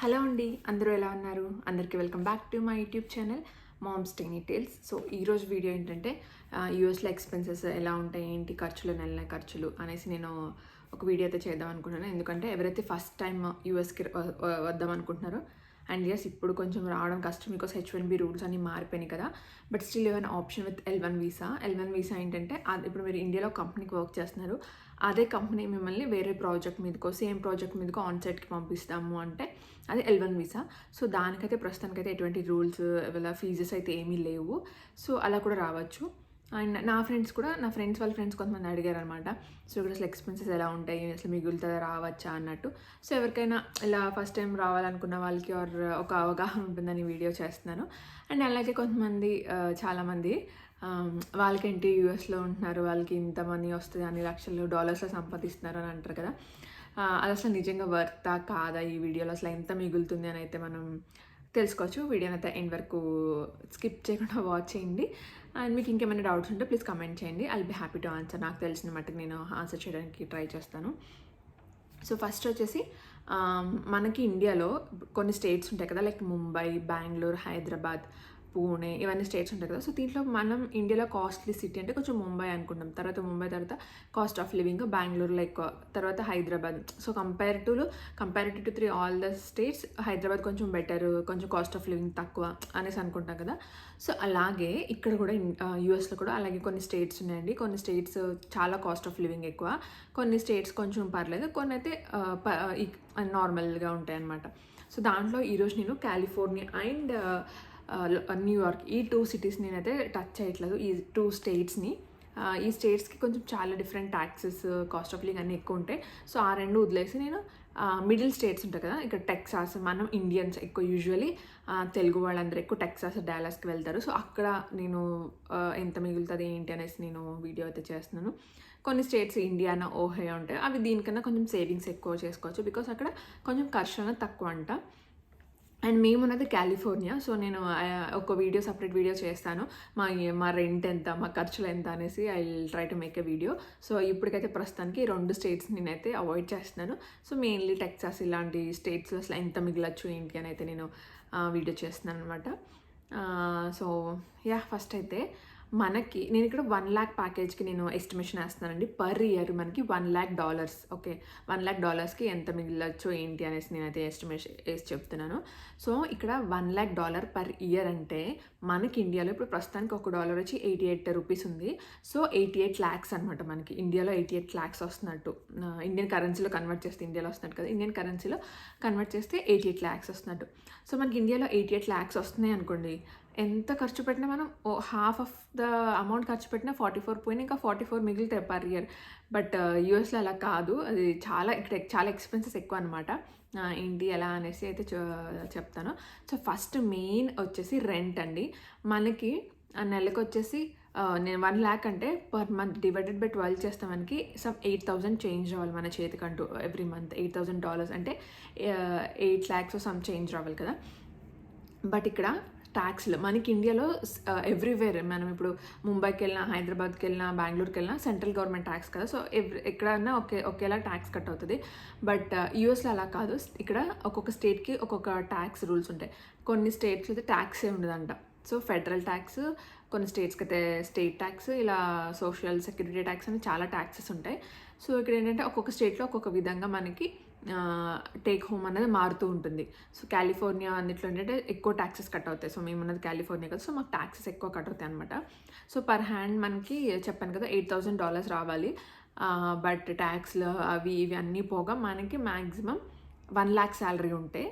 Hello అండి, అందరూ ఎలా ఉన్నారు? అందరికీ welcome back to my YouTube channel Mom's Tiny Tales. So ఈరోజు వీడియో ఏంటంటే యూఎస్లో ఎక్స్పెన్సెస్ ఎలా ఉంటాయి, ఏంటి ఖర్చులు, నెల నెల ఖర్చులు అనేసి నేను ఒక వీడియో అయితే చేద్దాం అనుకుంటున్నాను. ఎందుకంటే ఎవరైతే ఫస్ట్ టైం యూఎస్కి వద్దాం అనుకుంటున్నారో అండ్ ఎస్ ఇప్పుడు కొంచెం రావడం కష్టం బికాస్ H1B రూల్స్ అన్నీ మారిపోయినాయి కదా. బట్ స్టిల్ ఏమైనా option with L1 visa. L1 visa ఏంటంటే ఇప్పుడు మీరు ఇండియాలో కంపెనీకి వర్క్ చేస్తున్నారు, అదే కంపెనీ మిమ్మల్ని వేరే ప్రాజెక్ట్ మీదకో సేమ్ ప్రాజెక్ట్ మీదకో ఆన్సైట్కి పంపిస్తాము అంటే అది L1 వీసా. సో దానికైతే ప్రస్తుతానికైతే ఎటువంటి రూల్స్ ఇలా ఫీజెస్ అయితే ఏమీ లేవు. సో అలా కూడా రావచ్చు. అండ్ నా ఫ్రెండ్స్ వాళ్ళ ఫ్రెండ్స్ కొంతమంది అడిగారు అనమాట. సో ఇక్కడ అసలు ఎక్స్పెన్సెస్ ఎలా ఉంటాయి, అసలు మిగులుతుందా రావచ్చా అన్నట్టు. సో ఎవరికైనా ఇలా ఫస్ట్ టైం రావాలనుకున్న వాళ్ళకి ఒక అవగాహన ఉంటుందని వీడియో చేస్తున్నాను. అండ్ అలాగే కొంతమంది చాలామంది వాళ్ళకేంటి యూఎస్లో ఉంటున్నారు, వాళ్ళకి ఇంత మనీ వస్తుంది, అన్ని లక్షలు డాలర్స్లో సంపాదిస్తున్నారు అని అంటారు కదా. అది అసలు నిజంగా వర్తా కాదా, ఈ వీడియోలో అసలు ఎంత మిగులుతుంది అని అయితే మనం తెలుసుకోవచ్చు. వీడియోని అయితే ఎండ్ వరకు స్కిప్ చేయకుండా వాచ్ చేయండి. అండ్ మీకు ఇంకేమైనా డౌట్స్ ఉంటే ప్లీజ్ కమెంట్ చేయండి. I will be happy to answer. నాకు తెలిసిన మట్టుకు నేను ఆన్సర్ చేయడానికి ట్రై చేస్తాను. సో ఫస్ట్ వచ్చేసి మనకి ఇండియాలో కొన్ని స్టేట్స్ ఉంటాయి కదా, లైక్ ముంబై, బెంగళూరు, హైదరాబాద్, పూణే, ఇవన్నీ స్టేట్స్ ఉంటాయి కదా. సో దీంట్లో మనం ఇండియాలో కాస్ట్లీ సిటీ అంటే కొంచెం ముంబై అనుకుంటాం. ముంబై తర్వాత కాస్ట్ ఆఫ్ లివింగ్ బెంగళూరులో ఎక్కువ, తర్వాత Hyderabad. So comparative to all the states Hyderabad కొంచెం బెటర్, కొంచెం కాస్ట్ ఆఫ్ లివింగ్ తక్కువ అనేసి అనుకుంటాం కదా. సో అలాగే ఇక్కడ కూడా యూఎస్లో కూడా అలాగే కొన్ని స్టేట్స్ ఉన్నాయండి. కొన్ని స్టేట్స్ చాలా కాస్ట్ ఆఫ్ లివింగ్ ఎక్కువ, కొన్ని స్టేట్స్ కొంచెం పర్లేదు, కొన్ని అయితే నార్మల్గా ఉంటాయి అన్నమాట. సో దాంట్లో ఈరోజు నేను కాలిఫోర్నియా అండ్ న్యూయార్క్, ఈ 2 సిటీస్ నేనైతే టచ్ చేయట్లేదు. ఈ 2 స్టేట్స్ని, ఈ స్టేట్స్కి కొంచెం చాలా different taxes, cost of living అన్నీ ఎక్కువ ఉంటాయి. సో ఆ రెండు వదిలేసి నేను మిడిల్ స్టేట్స్ ఉంటాయి కదా, ఇక్కడ టెక్సాస్, మనం ఇండియన్స్ ఎక్కువ యూజువలీ తెలుగు వాళ్ళందరూ ఎక్కువ టెక్సాస్, డాలస్కి వెళ్తారు. సో అక్కడ నేను ఎంత మిగులుతుంది ఏంటి అనేసి నేను వీడియో అయితే చేస్తున్నాను. కొన్ని స్టేట్స్ ఇండియానా, ఓహయో ఉంటాయి, అవి దీనికన్నా కొంచెం సేవింగ్స్ ఎక్కువ చేసుకోవచ్చు బికాస్ అక్కడ కొంచెం ఖర్చు అనేది తక్కువ అంట. And మేమున్నది California. సో నేను ఒక సపరేట్ వీడియో చేస్తాను, మా రెంట్ ఎంత, మా ఖర్చులు ఎంత అనేసి. I will try to make a video. So ఇప్పటికైతే ప్రస్తుతానికి 2 స్టేట్స్ నేనైతే అవాయిడ్ చేస్తున్నాను. సో మెయిన్లీ టెక్సాస్ ఇలాంటి స్టేట్స్లో అసలు ఎంత మిగలచ్చు ఏంటి అని అయితే నేను వీడియో చేస్తున్నాను అనమాట. సో ఫస్ట్ అయితే నేను ఇక్కడ 1 lakh ప్యాకేజ్కి నేను ఎస్టిమేషన్ వేస్తున్నానండి. పర్ ఇయర్ మనకి $1 lakh. ఓకే, $1 lakh ఎంత మిగిలొచ్చు ఏంటి అనేసి నేనైతే ఎస్టిమేషన్ వేసి చెప్తున్నాను. సో ఇక్కడ $1 lakh పర్ ఇయర్ అంటే మనకి ఇండియాలో ఇప్పుడు ప్రస్తుతానికి $1 వచ్చి 88 రూపీస్ ఉంది. సో 88 lakhs అనమాట. మనకి ఇండియాలో 88 lakhs వస్తున్నట్టు, ఇండియన్ కరెన్సీలో కన్వర్ట్ చేస్తే ఇండియాలో వస్తున్నట్టు కదా, ఇండియన్ కరెన్సీలో కన్వర్ట్ చేస్తే 88 lakhs వస్తున్నట్టు. సో మనకి ఇండియాలో 88 lakhs వస్తున్నాయి అనుకోండి, ఎంత ఖర్చు పెట్టినా మనం హాఫ్ ఆఫ్ ద అమౌంట్ ఖర్చు పెట్టినా 44 పోయినా ఇంకా 44 మిగులుతాయి పర్ ఇయర్. బట్ యూఎస్లో అలా కాదు, అది ఇక్కడ చాలా ఎక్స్పెన్సెస్ ఎక్కువ అనమాట. ఏంటి ఎలా అనేసి అయితే చెప్తాను. సో ఫస్ట్ మెయిన్ వచ్చేసి రెంట్ అండి. మనకి నెలకు వచ్చేసి నేను 1 lakh అంటే పర్ మంత్ డివైడెడ్ బై 12 చేస్తే మనకి సమ్ 8,000 చేంజ్ రావాలి మన చేతికంటూ. ఎవ్రీ మంత్ $8,000 అంటే 8 lakhs సమ్ చేంజ్ రావాలి కదా. బట్ ఇక్కడ ట్యాక్స్లు మనకి ఇండియాలో ఎవ్రీవేర్, మనం ఇప్పుడు ముంబైకి వెళ్ళినా, హైదరాబాద్కి వెళ్ళినా, బెంగళూరుకి వెళ్ళినా సెంట్రల్ గవర్నమెంట్ ట్యాక్స్ కదా. సో ఎక్కడన్నా ఒకేలా ట్యాక్స్ కట్ అవుతుంది. బట్ యూఎస్లో అలా కాదు. ఇక్కడ ఒక్కొక్క స్టేట్కి ఒక్కొక్క ట్యాక్స్ రూల్స్ ఉంటాయి. కొన్ని స్టేట్స్లో అయితే ట్యాక్సే ఉండదంట. సో ఫెడరల్ ట్యాక్స్, కొన్ని స్టేట్స్కి అయితే స్టేట్ ట్యాక్స్, ఇలా సోషల్ సెక్యూరిటీ ట్యాక్స్ అని చాలా ట్యాక్సెస్ ఉంటాయి. సో ఇక్కడ ఏంటంటే ఒక్కొక్క స్టేట్లో ఒక్కొక్క విధంగా మనకి టేక్ హోమ్ అనేది మారుతూ ఉంటుంది. సో కాలిఫోర్నియా అన్నిట్లో ఏంటంటే ఎక్కువ ట్యాక్సెస్ కట్ అవుతాయి. సో మేమున్నది కాలిఫోర్నియా కదా, సో మాకు ట్యాక్సెస్ ఎక్కువ కట్ అవుతాయి అనమాట. సో పర్ హ్యాండ్ మనకి చెప్పాను కదా $8,000 రావాలి. బట్ ట్యాక్స్లు అవి ఇవి అన్నీ పోగా మనకి మ్యాక్సిమం 1 lakh శాలరీ ఉంటే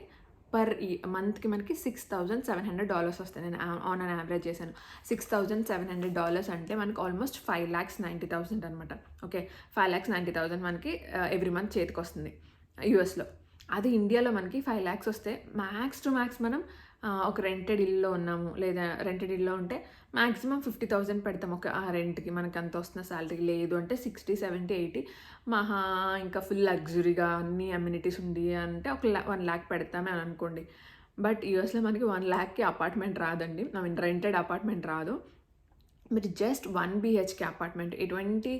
పర్ మంత్కి మనకి $6,700 వస్తాయి. నేను ఆన్ అన్ యావరేజ్ చేశాను. $6,700 అంటే మనకి ఆల్మోస్ట్ 5,90,000 అనమాట. ఓకే, 5,90,000 మనకి ఎవ్రీ మంత్ చేతికి వస్తుంది యూఎస్లో. అది ఇండియాలో మనకి 5 lakhs వస్తే మ్యాక్స్ టు మ్యాక్స్ మనం ఒక రెంటెడ్ ఇల్లులో ఉన్నాము, లేదా రెంటెడ్ ఇల్లులో ఉంటే మ్యాక్సిమం 50,000 పెడతాం ఒక ఆ రెంట్కి. మనకి అంత వస్తున్న శాలరీ లేదు అంటే 60, 70, 80 మహా, ఇంకా ఫుల్ లగ్జరీగా అన్ని అమ్యూనిటీస్ ఉంది అంటే ఒక 1 lakh పెడతామే అని అనుకోండి. బట్ యూఎస్లో మనకి 1 lakhకి అపార్ట్మెంట్ రాదండి, రెంటెడ్ అపార్ట్మెంట్ రాదు. మీరు జస్ట్ 1 BHK అపార్ట్మెంట్, ఎటువంటి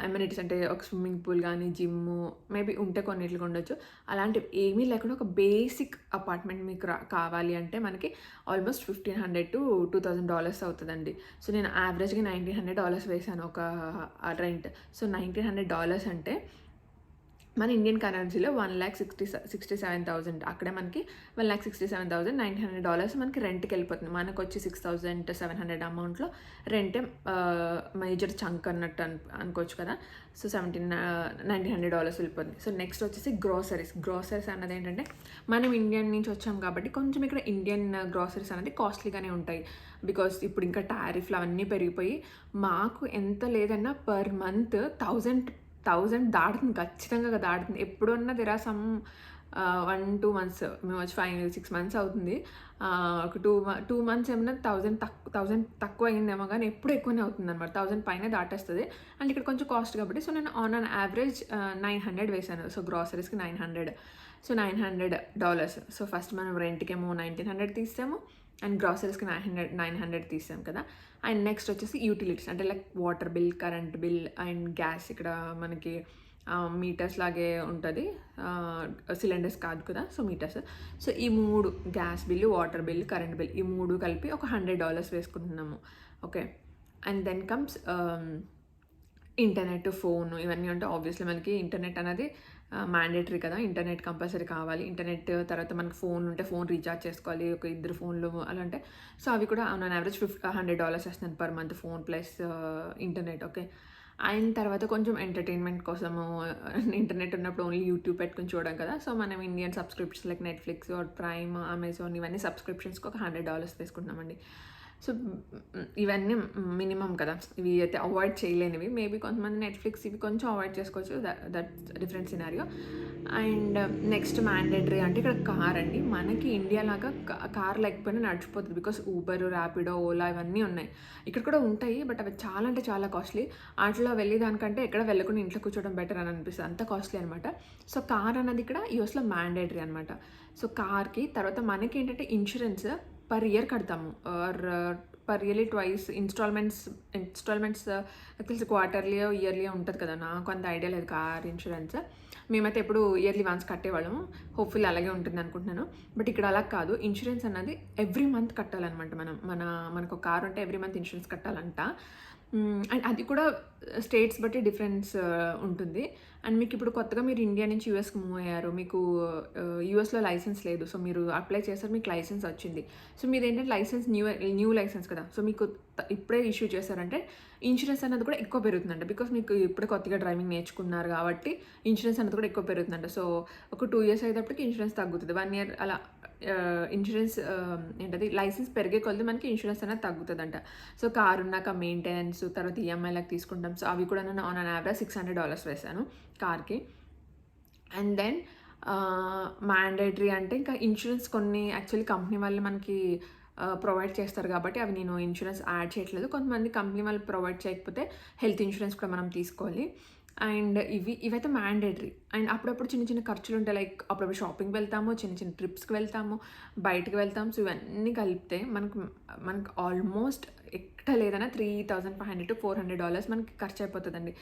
అమ్యూనిటీస్ అంటే ఒక స్విమ్మింగ్ పూల్ కానీ జిమ్ము మేబీ ఉంటే కొన్నిట్లుగా ఉండొచ్చు. అలాంటివి ఏమీ లేకుండా ఒక బేసిక్ అపార్ట్మెంట్ మీకు కావాలి అంటే మనకి ఆల్మోస్ట్ $1,500 to $2,000 అవుతుందండి. సో నేను యావరేజ్గా $1,900 వేసాను ఒక రెంట్. సో $1,900 అంటే మన ఇండియన్ కరెన్సీలో 1,67,000 అక్కడే మనకి 1,67,900 మనకి రెంట్కి వెళ్ళిపోతుంది. మనకు వచ్చి 6,700 అమౌంట్లో రెంటే మేజర్ చంక్ అన్నట్టు అనుకోవచ్చు కదా. సో $1,900 వెళ్ళిపోతుంది. సో నెక్స్ట్ వచ్చేసి గ్రోసరీస్ అన్నది ఏంటంటే మనం ఇండియన్ నుంచి వచ్చాం కాబట్టి కొంచెం ఇక్కడ ఇండియన్ గ్రోసరీస్ అనేది కాస్ట్లీగానే ఉంటాయి. బికాస్ ఇప్పుడు ఇంకా టారిఫ్లు అవన్నీ పెరిగిపోయి మాకు ఎంత లేదన్నా పర్ మంత్ 1,000 దాటుతుంది, ఖచ్చితంగా దాటుతుంది. ఎప్పుడన్నా దెర్ ఆర్ సమ్ 1-2 months, మేము వచ్చి 5-6 months అవుతుంది. ఒక 2 months ఏమన్నా 1,000 తక్కువ అయిందేమో కానీ ఎప్పుడు ఎక్కువనే అవుతుంది అనమాట. 1,000 పైన దాటేస్తుంది. అండ్ ఇక్కడ కొంచెం కాస్ట్ కాబట్టి సో నేను ఆన్ యావరేజ్ 900 వేసాను. సో గ్రాసరీస్కి 900. సో $900. సో ఫస్ట్ మనం రెంట్కేమో 1,900 తీసాము అండ్ గ్రాసరీస్కి 900 తీసాం కదా. అండ్ నెక్స్ట్ వచ్చేసి యూటిలిటీస్ అంటే like water bill, current bill and gas. ఇక్కడ మనకి మీటర్స్ లాగే ఉంటుంది, సిలిండర్స్ కాదు కదా, సో మీటర్స్. సో ఈ 3 gas bill, water bill, current bill ఈ 3 కలిపి ఒక $100 వేసుకుంటున్నాము. Okay. And then comes internet, phone ఇవన్నీ ఉంటాయి. ఆబ్వియస్లీ మనకి ఇంటర్నెట్ అనేది మ్యాండేటరీ కదా, ఇంటర్నెట్ కంపల్సరీ కావాలి. ఇంటర్నెట్ తర్వాత మనకి ఫోన్ ఉంటే ఫోన్ రీఛార్జ్ చేసుకోవాలి, ఒక 2 ఫోన్లు అలా అంటే. సో అవి కూడా ఆన్ యావరేజ్ $100 వస్తుంది per month, phone plus internet. Okay. And తర్వాత కొంచెం ఎంటర్టైన్మెంట్ కోసము ఇంటర్నెట్ ఉన్నప్పుడు ఓన్లీ యూట్యూబ్ పెట్టుకుని చూడడం కదా. సో మనం Indian subscriptions like Netflix are prime, Amazon ఇవన్నీ సబ్స్క్రిప్షన్స్కి ఒక $100 వేసుకుంటున్నామండి. సో ఇవన్నీ మినిమం కదా, ఇవి అయితే అవాయిడ్ చేయలేనివి. మేబీ కొంతమంది నెట్ఫ్లిక్స్ ఇవి కొంచెం అవాయిడ్ చేసుకోవచ్చు, that different scenario. And next mandatory అంటే ఇక్కడ కార్ అండి. మనకి ఇండియా లాగా కార్ లేకపోయినా నడిచిపోతుంది. బికాస్ ఊబర్, ర్యాపిడో, ఓలా ఇవన్నీ ఉన్నాయి. ఇక్కడ కూడా ఉంటాయి బట్ అవి చాలా అంటే చాలా కాస్ట్లీ. వాటిలో వెళ్ళేదానికంటే ఎక్కడ వెళ్ళకుండా ఇంట్లో కూర్చోవడం బెటర్ అని అనిపిస్తుంది, అంత కాస్ట్లీ అనమాట. సో కార్ అన్నది ఇక్కడ యూఎస్లో మ్యాండేటరీ అనమాట. సో కార్కి తర్వాత మనకి ఏంటంటే ఇన్సూరెన్స్ పర్ ఇయర్ కడతాము or per yearly twice installments తెలిసి క్వార్టర్లీ ఇయర్లీ ఉంటుంది కదా. నాకు అంత ఐడియా లేదు కార్ ఇన్సూరెన్స్. మేమైతే ఎప్పుడు ఇయర్లీ వన్స్ కట్టేవాళ్ళము. హోప్ఫుల్లీ అలాగే ఉంటుంది అనుకుంటున్నాను. బట్ ఇక్కడ అలా కాదు, ఇన్సూరెన్స్ అన్నది ఎవ్రీ మంత్ కట్టాలన్నమాట. మనకు ఒక కార్ ఉంటే ఎవ్రీ మంత్ ఇన్సూరెన్స్ కట్టాలంట. అండ్ అది కూడా స్టేట్స్ బట్టి డిఫరెన్స్ ఉంటుంది. అండ్ మీకు ఇప్పుడు కొత్తగా మీరు ఇండియా నుంచి యూఎస్కి మూవ్ అయ్యారు, మీకు యూఎస్లో లైసెన్స్ లేదు. సో మీరు అప్లై చేస్తారు, మీకు లైసెన్స్ వచ్చింది. సో మీరు ఏంటంటే లైసెన్స్ న్యూ లైసెన్స్ కదా. సో మీకు ఇప్పుడే ఇష్యూ చేశారంటే ఇన్సూరెన్స్ అనేది కూడా ఎక్కువ పెరుగుతుందంట. బికాస్ మీకు ఇప్పుడే కొత్తగా డ్రైవింగ్ నేర్చుకున్నారు కాబట్టి ఇన్సూరెన్స్ అనేది కూడా ఎక్కువ పెరుగుతుందంట. సో ఒక 2 years అయ్యేటప్పటికి ఇన్సూరెన్స్ తగ్గుతుంది. 1 year అలా ఇన్సూరెన్స్ ఏంటది లైసెన్స్ పెరిగే కొద్ది మనకి ఇన్సూరెన్స్ అనేది తగ్గుతుందంట. సో కారు ఉన్నాక మెయింటెనెన్స్ తర్వాత ఈఎంఐలకు తీసుకుంటాం. సో అవి కూడా నేను ఆన్ యావరేజ్ $600 వేసాను కార్కి. అండ్ దెన్ మ్యాండేటరీ అంటే ఇంకా ఇన్సూరెన్స్ కొన్ని యాక్చువల్లీ కంపెనీ వాళ్ళు మనకి ప్రొవైడ్ చేస్తారు కాబట్టి అవి నేను ఇన్సూరెన్స్ యాడ్ చేయట్లేదు. కొంతమంది కంపెనీ వాళ్ళు ప్రొవైడ్ చేయకపోతే హెల్త్ ఇన్సూరెన్స్ కూడా మనం తీసుకోవాలి. అండ్ ఇవైతే మ్యాండేటరీ. అండ్ అప్పుడప్పుడు చిన్న చిన్న ఖర్చులు ఉంటాయి, లైక్ అప్పుడప్పుడు షాపింగ్కి వెళ్తాము, చిన్న చిన్న ట్రిప్స్కి వెళ్తాము, బయటకు వెళ్తాము. సో ఇవన్నీ కలిపితే మనకు ఆల్మోస్ట్ ఎక్కడ లేదన్నా $3,500 to $400 మనకి ఖర్చు అయిపోతుందండి.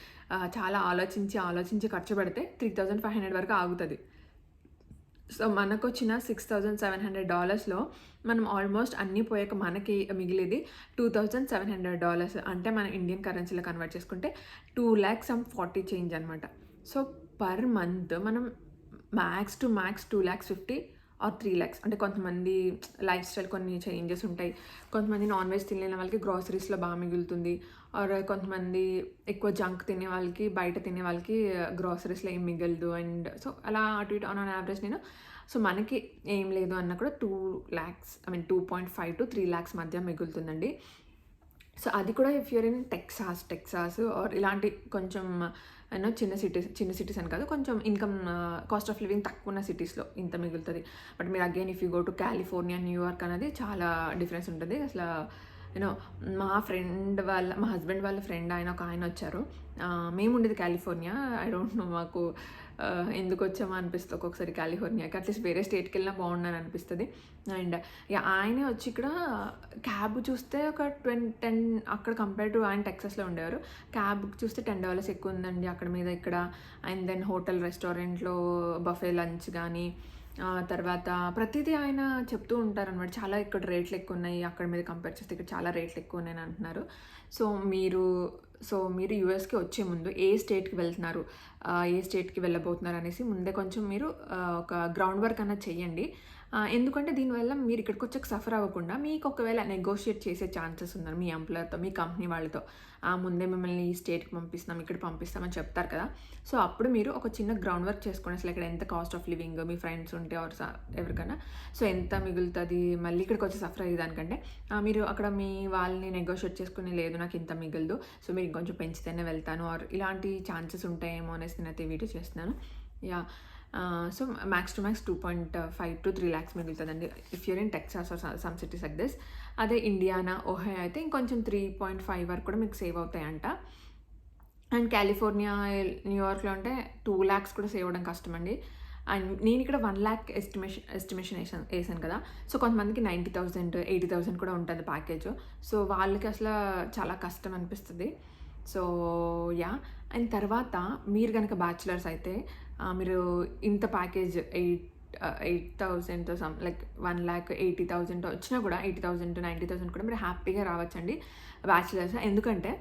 చాలా ఆలోచించి ఖర్చు పెడితే 3,500 వరకు ఆగుతుంది. సో మనకు వచ్చిన $6,700లో మనం ఆల్మోస్ట్ అన్నీ పోయాక మనకి మిగిలేది $2,700. అంటే మన ఇండియన్ కరెన్సీలో కన్వర్ట్ చేసుకుంటే 2,40,000 చేంజ్ అనమాట. సో పర్ మంత్ మనం మ్యాక్స్ టు మ్యాక్స్ 2,50,000 ఆర్ 3,00,000. అంటే కొంతమంది లైఫ్ స్టైల్ కొన్ని చేంజెస్ ఉంటాయి. కొంతమంది నాన్ వెజ్ తినే వాళ్ళకి గ్రాసరీస్లో బాగా మిగులుతుంది. ఆర్ కొంతమంది ఎక్కువ జంక్ తినే వాళ్ళకి, బయట తినే వాళ్ళకి గ్రాసరీస్లో ఏం మిగలదు. అండ్ సో అలా అటు ఇటు ఆన్ యావరేజ్ నేను సో మనకి ఏం లేదు అన్న కూడా 2.5 to 3 lakhs మధ్య మిగులుతుందండి. సో అది కూడా if you're in Texas or ఇలాంటి కొంచెం చిన్న సిటీస్ అని కాదు, కొంచెం ఇన్కమ్ కాస్ట్ ఆఫ్ లివింగ్ తక్కువ ఉన్న సిటీస్లో ఇంత మిగులుతుంది. బట్ మీరు again if you go to California, New York అనేది చాలా డిఫరెన్స్ ఉంటుంది. అసలు మా హస్బెండ్ వాళ్ళ ఫ్రెండ్ ఒక ఆయన వచ్చారు. మేము ఉండేది కాలిఫోర్నియా. ఐ డోంట్ నో మాకు ఎందుకు వచ్చామో అనిపిస్తుంది ఒక్కొక్కసారి కాలిఫోర్నియాకి. అట్లీస్ట్ వేరే స్టేట్కి వెళ్ళినా బాగున్నాను అనిపిస్తుంది. అండ్ ఆయనే వచ్చి ఇక్కడ క్యాబ్ చూస్తే ఒక 10 అక్కడ కంపేర్ టు ఆయన టెక్సస్లో ఉండేవారు. క్యాబ్ చూస్తే $10 ఎక్కువ ఉందండి అక్కడ మీద ఇక్కడ. అండ్ దెన్ హోటల్ రెస్టారెంట్లో బఫే లంచ్ కానీ తర్వాత ప్రతిదీ ఆయన చెప్తూ ఉంటారనమాట. చాలా ఇక్కడ రేట్లు ఎక్కువ ఉన్నాయి, అక్కడ మీద కంపేర్ చేస్తే ఇక్కడ చాలా రేట్లు ఎక్కువ ఉన్నాయని అంటున్నారు. సో మీరు యూఎస్కి వచ్చే ముందు ఏ స్టేట్కి వెళ్తున్నారు, ఏ స్టేట్కి వెళ్ళబోతున్నారు అనేసి ముందే కొంచెం మీరు ఒక గ్రౌండ్ వర్క్ అన్నది చెయ్యండి. ఎందుకంటే దీనివల్ల మీరు ఇక్కడికి వచ్చాక సఫర్ అవ్వకుండా మీకు ఒకవేళ నెగోషియేట్ చేసే ఛాన్సెస్ ఉన్నారు మీ ఎంప్లాయర్తో, మీ కంపెనీ వాళ్ళతో. ముందే మిమ్మల్ని ఈ స్టేట్కి పంపిస్తాం, ఇక్కడ పంపిస్తామని చెప్తారు కదా. సో అప్పుడు మీరు ఒక చిన్న గ్రౌండ్ వర్క్ చేసుకోండి. అసలు ఇక్కడ ఎంత cost of living, me friends ఉంటే ఎవరికైనా సో ఎంత మిగులుతుంది మళ్ళీ ఇక్కడికి వచ్చి సఫర్ అయ్యేదానికంటే మీరు అక్కడ మీ వాళ్ళని నెగోషియేట్ చేసుకుని, లేదు నాకు ఇంత మిగలదు, సో మీరు ఇంకొంచెం పెంచితేనే వెళ్తాను ఆర్ ఇలాంటి ఛాన్సెస్ ఉంటాయేమో అనేసి నేనైతే వీడియో చేస్తున్నాను. Yeah so max to max 2.5 to 3 lakhs మిగులుతుందండి if you're in Texas or some cities like this. అదే ఇండియానా, ఓహయో అయితే ఇంకొంచెం 3.5 వరకు కూడా మీకు సేవ్ అవుతాయంట. అండ్ కాలిఫోర్నియా, న్యూయార్క్లో అంటే 2 lakhs కూడా సేవ్ అవ్వడం కష్టమండి. అండ్ నేను ఇక్కడ 1 lakh ఎస్టిమేషన్ వేసాను కదా. సో కొంతమందికి 90,000, 80,000 కూడా ఉంటుంది ప్యాకేజ్. సో వాళ్ళకి అసలు చాలా కష్టం అనిపిస్తుంది. So yeah. అండ్ తర్వాత మీరు కనుక బ్యాచులర్స్ అయితే మీరు ఇంత ప్యాకేజ్ 8,000 లైక్ 1,80,000 వచ్చినా కూడా 80,000 to 90,000 కూడా మీరు హ్యాపీగా రావచ్చండి బ్యాచులర్స్. ఎందుకంటే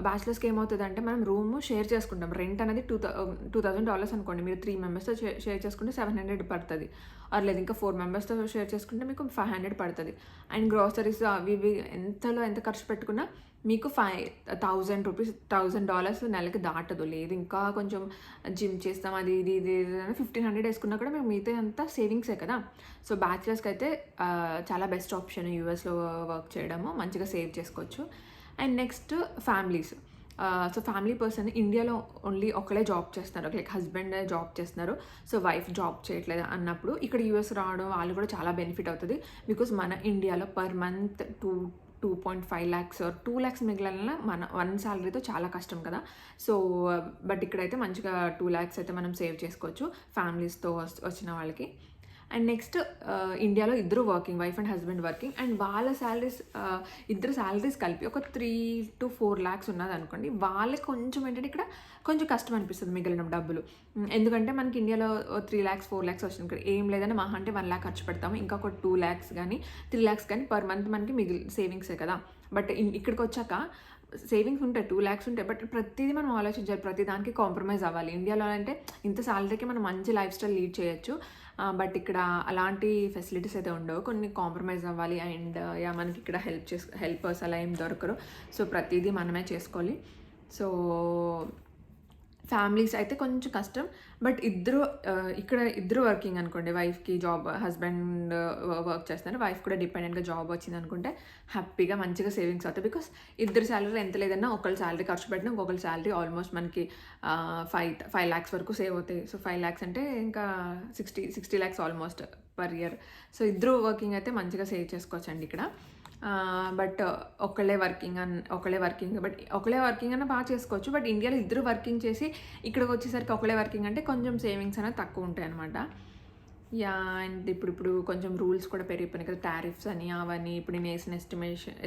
బ్యాచులర్స్కి ఏమవుతుందంటే మనం రూమ్ షేర్ చేసుకుంటాం. రెంట్ అనేది $2,000 అనుకోండి. మీరు 3 మెంబర్స్తో షేర్ చేసుకుంటే $700 పడుతుంది. లేదు ఇంకా 4 మెంబర్స్తో షేర్ చేసుకుంటే మీకు $500 పడుతుంది. అండ్ గ్రోసరీస్ అవి ఇవి ఎంత ఖర్చు పెట్టుకున్నా మీకు $1,000 నెలకి దాటదు. లేదు ఇంకా కొంచెం జిమ్ చేస్తాం అది ఇది 1,500 వేసుకున్నా కూడా మేము మిగతా అంతా సేవింగ్సే కదా. సో బ్యాచులర్స్కి అయితే చాలా బెస్ట్ ఆప్షన్ యూఎస్లో వర్క్ చేయడము, మంచిగా సేవ్ చేసుకోవచ్చు. And next families. So family person ఇండియాలో ఓన్లీ ఒకళ్ళే జాబ్ చేస్తున్నారు, లైక్ హస్బెండ్ జాబ్ చేస్తున్నారు, సో వైఫ్ జాబ్ చేయట్లేదు అన్నప్పుడు ఇక్కడ యూఎస్ రావడం వాళ్ళు కూడా చాలా బెనిఫిట్ అవుతుంది. బికాజ్ మన ఇండియాలో per month 2.5 lakhs or 2 lakhs మిగిలిన మన 1 శాలరీతో చాలా కష్టం కదా. సో బట్ ఇక్కడైతే మంచిగా 2 lakhs అయితే మనం సేవ్ చేసుకోవచ్చు ఫ్యామిలీస్తో వచ్చిన వాళ్ళకి. అండ్ నెక్స్ట్ ఇండియాలో ఇద్దరు working, wife and husband working, and వాళ్ళ శాలరీస్ ఇద్దరు శాలరీస్ కలిపి ఒక 3 to 4 lakhs ఉన్నది అనుకోండి. వాళ్ళకి కొంచెం ఏంటంటే ఇక్కడ కొంచెం కష్టం అనిపిస్తుంది మిగిలిన డబ్బులు. ఎందుకంటే మనకి ఇండియాలో 3 lakhs 4 lakhs వచ్చింది, ఇక్కడ ఏం లేదని మహా అంటే 1 lakh ఖర్చు పెడతాము, ఇంకా ఒక 2 lakhs కానీ 3 lakhs కానీ పర్ మంత్ మనకి సేవింగ్సే కదా. బట్ ఇక్కడికి వచ్చాక సేవింగ్స్ ఉంటాయి, 2 lakhs ఉంటాయి, బట్ ప్రతిదీ మనం ఆలోచించాలి, ప్రతి దానికి కాంప్రమైజ్ అవ్వాలి. ఇండియాలో అంటే ఇంత శాలరీకి మనం మంచి లైఫ్ స్టైల్ లీడ్ చేయొచ్చు, బట్ ఇక్కడ అలాంటి ఫెసిలిటీస్ అయితే ఉండవు, కొన్ని కాంప్రమైజ్ అవ్వాలి. అండ్ మనకి ఇక్కడ హెల్పర్స్ అలా ఏం దొరకరు, సో ప్రతిదీ మనమే చేసుకోవాలి. సో ఫ్యామిలీస్ అయితే కొంచెం కష్టం, బట్ ఇద్దరు వర్కింగ్ అనుకోండి, వైఫ్కి జాబ్, హస్బెండ్ వర్క్ చేస్తున్నారు, వైఫ్ కూడా డిపెండెంట్గా జాబ్ వచ్చింది అనుకుంటే హ్యాపీగా మంచిగా సేవింగ్స్ అవుతాయి. బికాస్ ఇద్దరు శాలరీ ఎంత లేదన్నా ఒకళ్ళ శాలరీ ఖర్చు పెట్టినా ఇంకొకళ్ళ శాలరీ ఆల్మోస్ట్ మనకి 5 lakhs వరకు సేవ్ అవుతాయి. సో 5 lakhs అంటే ఇంకా 60 lakhs almost per year. So ఇద్దరు వర్కింగ్ అయితే మంచిగా సేవ్ చేసుకోవచ్చు అండి ఇక్కడ. బట్ ఒకళ్ళే వర్కింగ్ బట్ ఒకళ్ళే వర్కింగ్ అన్న బాగా చేసుకోవచ్చు. బట్ ఇండియాలో ఇద్దరు వర్కింగ్ చేసి ఇక్కడికి వచ్చేసరికి ఒకళ్ళే వర్కింగ్ అంటే కొంచెం సేవింగ్స్ అనేది తక్కువ ఉంటాయి అనమాట. యా. అండ్ ఇప్పుడు కొంచెం రూల్స్ కూడా పెరిగిపోయినాయి కదా, టారిఫ్స్ అని అవన్నీ. ఇప్పుడు నేను వేసిన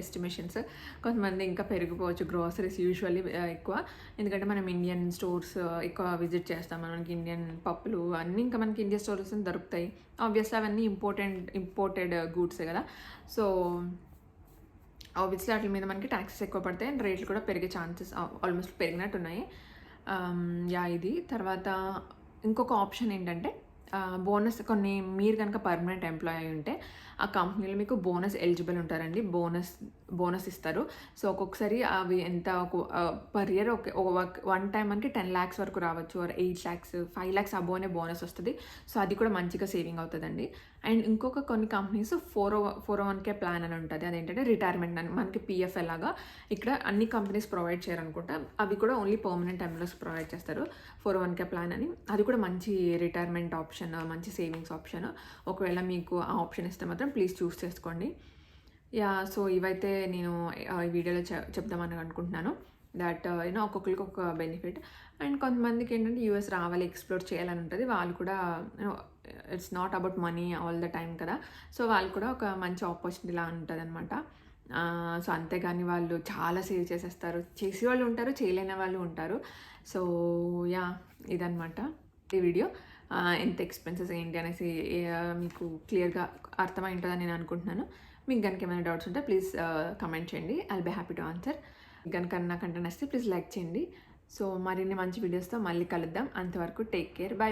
ఎస్టిమేషన్స్ కొంతమంది ఇంకా పెరిగిపోవచ్చు. గ్రోసరీస్ యూజువల్లీ ఎక్కువ, ఎందుకంటే మనం ఇండియన్ స్టోర్స్ ఎక్కువ విజిట్ చేస్తాం, మనకి ఇండియన్ పప్పులు అన్నీ ఇంకా మనకి ఇండియన్ స్టోర్స్ దొరుకుతాయి. ఆబ్వియస్లీ అవన్నీ ఇంపోర్టెడ్ గూడ్సే కదా. సో ఆబ్వియస్లీ వాటి మీద మనకి ట్యాక్సెస్ ఎక్కువ పడతాయి అండ్ రేట్లు కూడా పెరిగే ఛాన్సెస్ ఆల్మోస్ట్ పెరిగినట్టు ఉన్నాయి. యా. ఇది తర్వాత ఇంకొక ఆప్షన్ ఏంటంటే బోనస్. మీరు కనుక పర్మనెంట్ ఎంప్లాయ్ అయి ఉంటే ఆ కంపెనీలో మీకు బోనస్ ఎలిజిబుల్ ఉంటారండి, బోనస్ ఇస్తారు. సో ఒక్కొక్కసారి అవి ఎంత పర్ ఇయర్ వన్ టైం మనకి 10 lakhs వరకు రావచ్చు, ఆర్ 8 lakhs 5 lakhs అబోనే బోనస్ వస్తుంది. సో అది కూడా మంచిగా సేవింగ్ అవుతుందండి. అండ్ ఇంకొక కొన్ని కంపెనీస్ 401k ప్లాన్ అని ఉంటుంది, అదేంటంటే రిటైర్మెంట్ అని మనకి పిఎఫ్ లాగా ఇక్కడ అన్ని కంపెనీస్ ప్రొవైడ్ చేయరనుకుంటా, అవి కూడా ఓన్లీ పర్మనెంట్ ఎంప్లాయీస్ ప్రొవైడ్ చేస్తారు 401k ప్లాన్ అని. అది కూడా మంచి రిటైర్మెంట్ ఆప్షన్, మంచి సేవింగ్స్ ఆప్షన్. ఒకవేళ మీకు ఆ ఆప్షన్ ఇస్తే మాత్రం ప్లీజ్ చూస్ చేసుకోండి. యా. సో ఇవైతే నేను ఈ వీడియోలో చెప్దామని అనుకుంటున్నాను. దట్ ఒక్కొక్కరికి ఒక బెనిఫిట్. అండ్ కొంతమందికి ఏంటంటే యూఎస్ రావాలి, ఎక్స్ప్లోర్ చేయాలని ఉంటుంది. వాళ్ళు కూడా it's not about money all the time కదా. సో వాళ్ళు కూడా ఒక మంచి ఆపర్చునిటీలా ఉంటుంది అనమాట. సో అంతేగాని వాళ్ళు చాలా సేవ్ చేసేస్తారు, చేసేవాళ్ళు ఉంటారు, చేయలేని వాళ్ళు ఉంటారు. సో యా, ఇదనమాట ఈ వీడియో. ఎంత ఎక్స్పెన్సెస్ ఏంటి అనేసి మీకు క్లియర్గా అర్థమై ఉంటుందని నేను అనుకుంటున్నాను. మీకు కనుక ఏమైనా డౌట్స్ ఉంటే ప్లీజ్ కమెంట్ చేయండి. I'll be happy to answer. కనుక నా కంటెంట్ వస్తే ప్లీజ్ లైక్ చేయండి. సో మరిన్ని మంచి వీడియోస్తో మళ్ళీ కలుద్దాం. అంతవరకు టేక్ కేర్, బై.